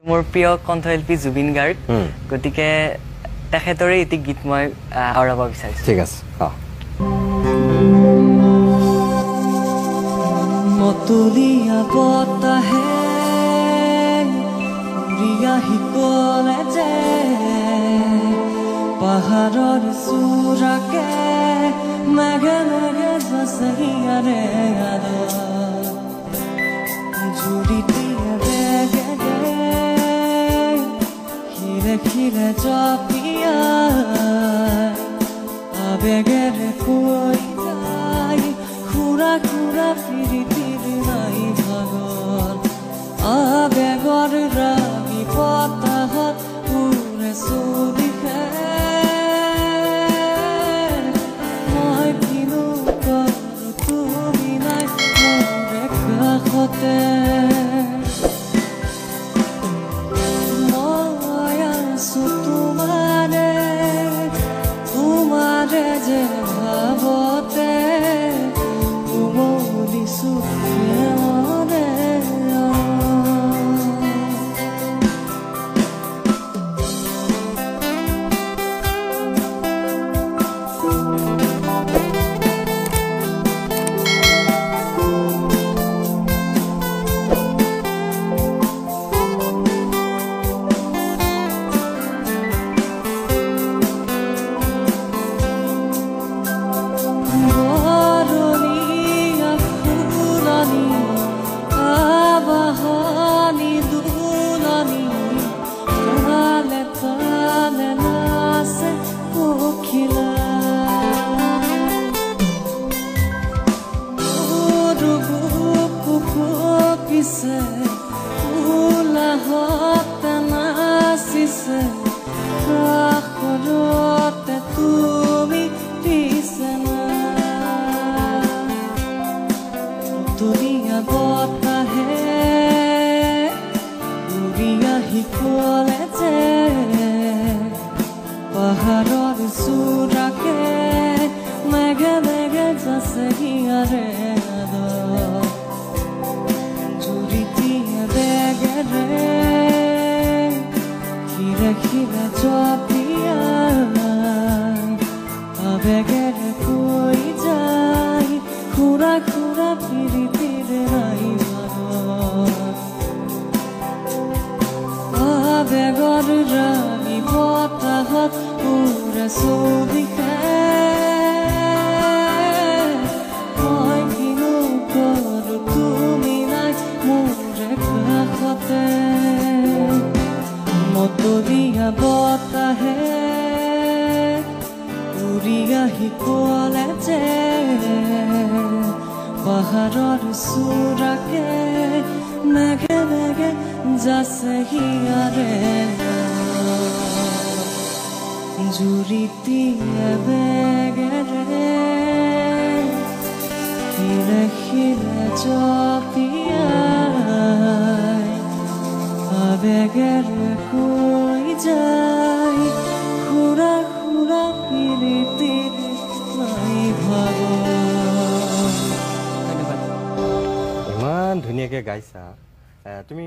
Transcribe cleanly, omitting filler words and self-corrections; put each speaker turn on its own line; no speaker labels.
মোৰ প্ৰিয় কণ্ঠশিল্পী জুবিন গাৰ্গ গতিকে তেখেতৰে এটি গীত মই আওৰাব বিচাৰিছো
ঠিক আছে
মতুলিয়া বতাহে উৰিয়া হিকলে যে পাহাৰৰ চূড়াকে মেঘে মেঘে জসহিয়াৰে জুৰিটিয়ে বেগে খিৰে খিৰে জপিয়া আবেগেৰে কৈ যায় খুৰা খুৰা পিৰিতিৰ নাই ভাগল আবেগৰ ৰাগী বতাহত উৰে চুদিখে মই কিনো কৰো তুমি নাই মোৰে কাষতে মই আছো তোমাৰে যে ভাবতে উমলিছো প্ৰেমৰে Tulia batahe uria hikole je paharor surake meghe meghe jasehiyare ado juritiye begere khire khire jopia abegere koi jai khura khura piritir rai আবেগৰ ৰাগী বতাহত উৰে চুদিখে মই কিনো কৰো তুমি নাই মোৰে কাষতে মতুলিয়া বতাহে উৰিয়া হিকলে যে পাহাৰৰ চূড়াকে মেঘে মেঘে jasehiyare juritiye begere khire khire jopia abegere koi jai khura khura piritir nai bhago
ইমান ধুনীয়াকৈ গাইছা তুমি